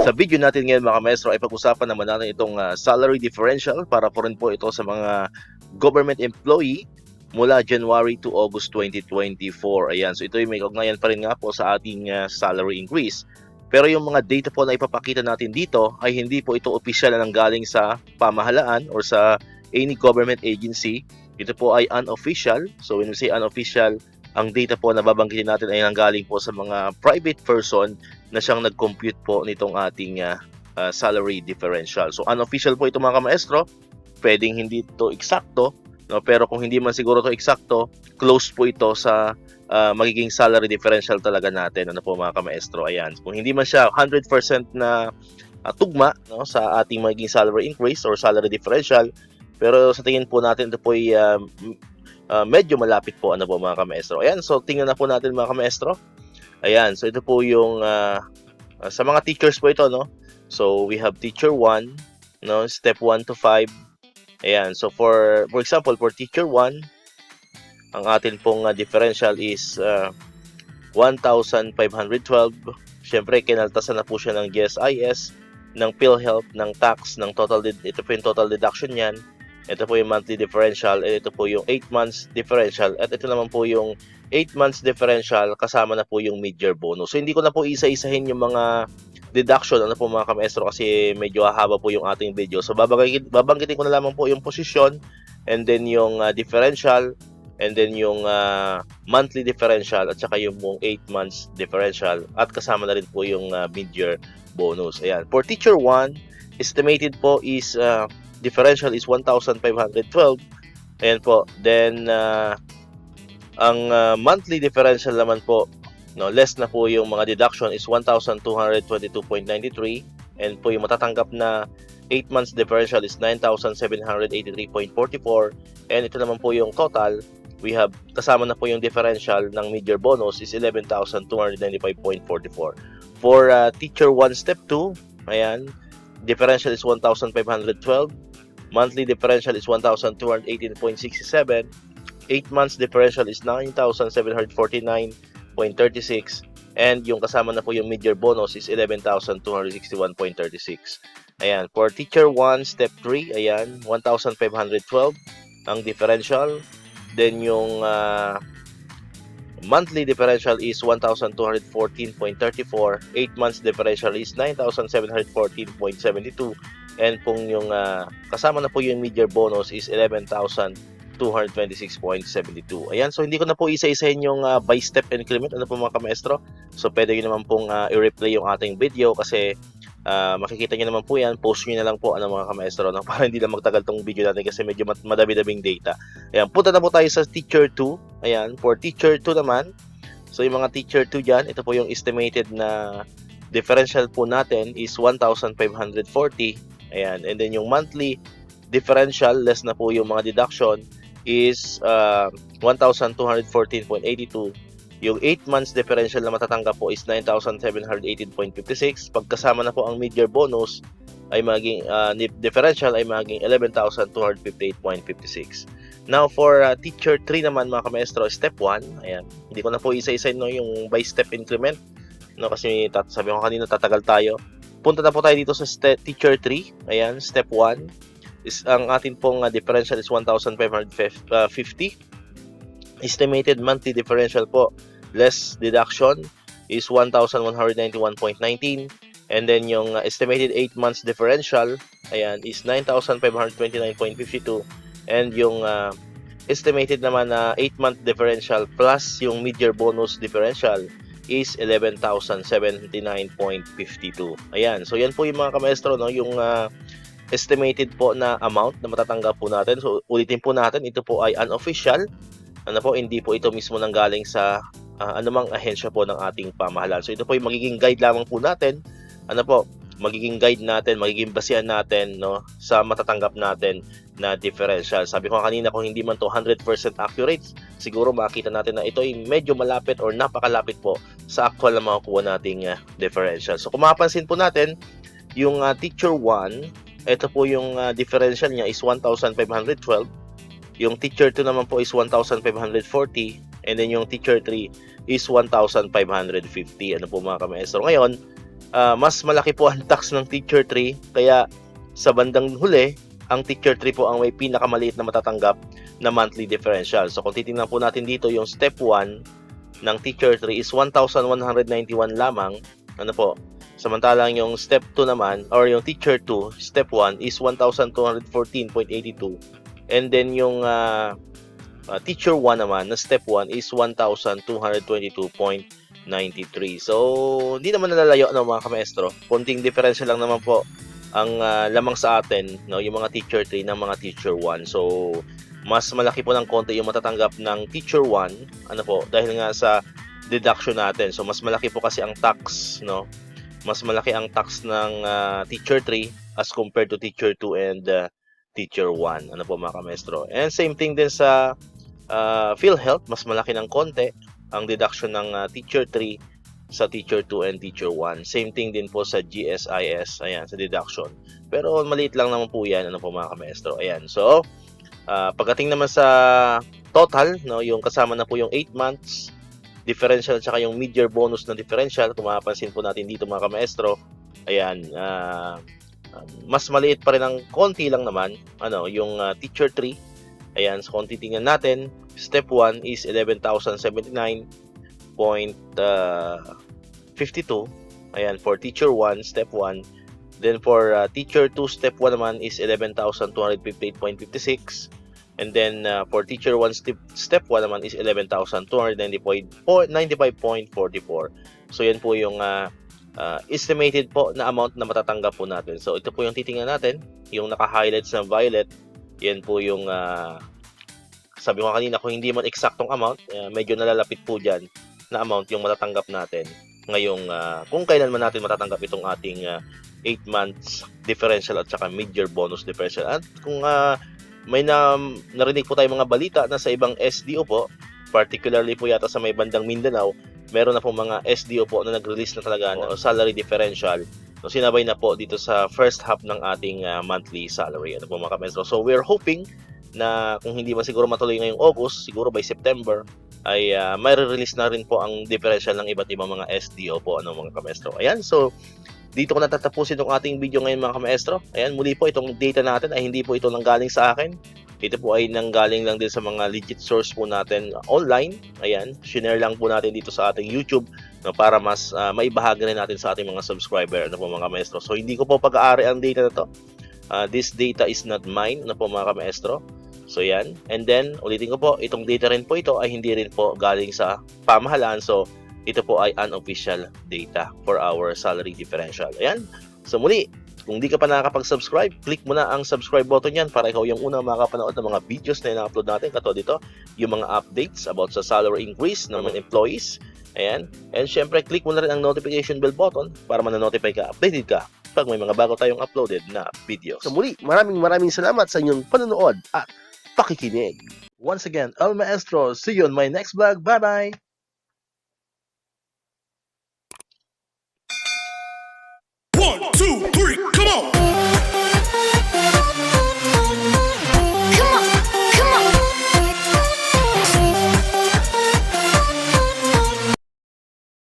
Sa video natin ngayon mga maestro ay pag-usapan naman natin itong salary differential para po rin po ito sa mga government employee mula January to August 2024. Ayan, so ito ay may kaugnayan pa rin nga po sa ating salary increase. Pero yung mga data po na ipapakita natin dito ay hindi po ito opisyal na nanggaling sa pamahalaan or sa any government agency. Ito po ay unofficial. So when we say unofficial, ang data po na babanggitin natin ay nanggaling po sa mga private person na siyang nag-compute po nitong ating salary differential. So unofficial po ito mga maestro. Pwedeng hindi ito eksakto, no? Pero kung hindi man siguro ito eksakto, close po ito sa magiging salary differential talaga natin, ano po mga maestro. Ayan. Kung hindi man siya 100% na tugma, no, sa ating magiging salary increase or salary differential, pero sa tingin po natin ito po ay medyo malapit po, ano po mga maestro. Ayan, so tingnan na po natin mga maestro. Ayan, so ito po yung sa mga teachers po ito, no. So we have teacher 1, no, step 1 to 5. Ayan, so for example, for teacher 1, ang atin pong differential is 1,512. Siyempre, kinaltasan na po siya ng GSIS, ng PhilHealth, ng tax, ng total, ito po yung total deduction yan. Ito po yung monthly differential, at ito po yung 8 months differential, at ito naman po yung 8 months differential kasama na po yung mid-year bonus. So hindi ko na po isa-isahin yung mga deduction, ano po mga maestro, kasi medyo hahaba po yung ating video. So babanggitin ko na lamang po yung posisyon, and then yung differential, and then yung monthly differential, at saka yung 8 months differential, at kasama na rin po yung mid-year bonus. Ayan, for teacher 1, estimated po is differential is 1,512. Ayan po. Then ang monthly differential naman po, no, less na po yung mga deduction is 1,222.93, and po yung matatanggap na 8 months differential is 9,783.44, and ito naman po yung total, we have kasama na po yung differential ng mid-year bonus is 11,295.44. For teacher 1 step 2, ayan, differential is 1,512, monthly differential is 1,218.67, 8 months differential is 9,749.36, and yung kasama na po yung mid-year bonus is 11,261.36. Ayan, for teacher 1 step 3, ayan, 1,512 ang differential. Then yung monthly differential is 1,214.34, 8 months differential is 9,714.72, and kung yung kasama na po yung mid-year bonus is 11,226.72. Ayan, so hindi ko na po isa-isahin yung by step increment, ano po mga maestro. So pwede nyo naman pong i-replay yung ating video kasi makikita nyo naman po yan. Post nyo na lang po, ano mga maestro, no? Para hindi na magtagal tong video natin kasi medyo madami-daming data. Ayan, punta na po tayo sa teacher 2. Ayan, for teacher 2 naman, so yung mga teacher 2 dyan, ito po yung estimated na differential po natin is 1,540. Ayan, and then yung monthly differential, less na po yung mga deduction, is 1,214.82. Yung 8 months differential na matatanggap po is 9,718.56. Pagkasama na po ang mid-year bonus, ay maging differential ay maging 11,258.56. Now for teacher 3 naman mga maestro, step 1, ayan, hindi ko na po isa-isa, no, yung by step increment, no, kasi sabi ko kanina tatagal tayo. Punta na po tayo dito sa teacher 3. Ayan, step 1 is ang atin pong differential is 1,550. Estimated monthly differential po, less deduction, is 1,191.19, and then yung estimated 8 months differential, ayan, is 9,529.52, and yung estimated naman na 8 month differential plus yung mid-year bonus differential is 11,079.52. Ayan, so yan po yung mga maestro, no, yung estimated po na amount na matatanggap po natin. So ulitin po natin, ito po ay unofficial, ano po, hindi po ito mismo nanggaling sa anumang ahensya po ng ating pamahalaan. So ito po yung magiging guide lamang po natin, ano po, magiging guide natin, magiging basihan natin, no, sa matatanggap natin na differential. Sabi ko kanina, kung hindi man to 100% accurate, siguro makita natin na ito ay medyo malapit or napakalapit po sa actual na makukuha nating differential. So kung mapapansin po natin, yung teacher 1, ito po yung differential niya is 1,512. Yung teacher 2 naman po is 1,540, and then yung teacher 3 is 1,550. Ano po mga kamaestro? Ngayon, mas malaki po ang tax ng Teacher 3, kaya sa bandang huli, ang Teacher 3 po ang may pinakamaliit na matatanggap na monthly differential. So kung titingnan po natin dito, yung step 1 ng Teacher 3 is 1,191 lamang. Ano po? Samantalang yung step 2 naman, or yung Teacher 2, step 1 is 1,214.82. And then yung Teacher 1 naman, na step 1 is 1,222.93. So, hindi naman nalalayo mga kamaestro. Konting diferensya lang naman po ang lamang sa atin, no, yung mga Teacher 3 ng mga Teacher 1. So, mas malaki po ng konti yung matatanggap ng Teacher 1, ano po, dahil nga sa deduction natin. So, mas malaki po kasi ang tax, no? Mas malaki ang tax ng Teacher 3 as compared to Teacher 2 and Teacher 1. Ano po mga kamaestro? And same thing din sa PhilHealth, mas malaki ng konti ang deduction ng Teacher 3 sa Teacher 2 and Teacher 1. Same thing din po sa GSIS, ayan, sa deduction. Pero maliit lang naman po yan, ano po mga kamaestro. Ayan, so, pagdating naman sa total, no, yung kasama na po yung 8 months differential at saka yung mid-year bonus na differential, kung mapapansin po natin dito mga kamaestro, ayan, mas maliit pa rin ng konti lang naman, ano, yung Teacher 3. Ayan, so kung titingnan natin, step 1 is 11,079.52. Ayan, for Teacher 1, step 1. Then for Teacher 2, step 1 naman is 11,258.56. And then for Teacher 1, step 1 naman is 11,295.44. So yan po yung estimated po na amount na matatanggap po natin. So ito po yung titingnan natin, yung naka-highlights na violet. Yan po yung sabi ko kanina, kung hindi man eksaktong amount, medyo nalalapit po dyan na amount yung matatanggap natin ngayong kung kailan man natin matatanggap itong ating 8 months differential at saka mid-year bonus differential. At kung may narinig po tayong mga balita na sa ibang SDO po, particularly po yata sa may bandang Mindanao, meron na po mga SDO po na nag-release na talaga ng salary differential. So sinabay na po dito sa first half ng ating monthly salary. Ano po mga kamaestro? So we're hoping na kung hindi man siguro matuloy ngayong August, siguro by September, ay may release na rin po ang differential ng iba't ibang mga SDO po, ano mga kamaestro. Ayan, so dito ko natatapusin itong ating video ngayon mga kamaestro. Ayan, muli po itong data natin ay hindi po ito nanggaling sa akin. Ito po ay nanggaling lang din sa mga legit source po natin online. Ayan, share lang po natin dito sa ating YouTube, no, para mas maibahagi rin natin sa ating mga subscriber, ano po mga kamaestro. So hindi ko po pag-aari ang data na to. This data is not mine, ano po mga kamaestro. So yan, and then ulitin ko po, itong data rin po ito ay hindi rin po galing sa pamahalaan. So ito po ay unofficial data for our salary differential. Ayan. So muli, kung di ka pa nakakapag-subscribe, click mo na ang subscribe button yan para ikaw yung unang makapanood ng mga videos na ina-upload natin. Katulad dito, yung mga updates about sa salary increase ng mga employees. Ayan. And syempre, click mo na rin ang notification bell button para ma-notify ka, updated ka pag may mga bago tayong uploaded na videos. So muli, maraming salamat sa inyong panonood at pakikinig. Once again, El Maestro. See you on my next vlog. Bye-bye! 1, 2, 3, come on!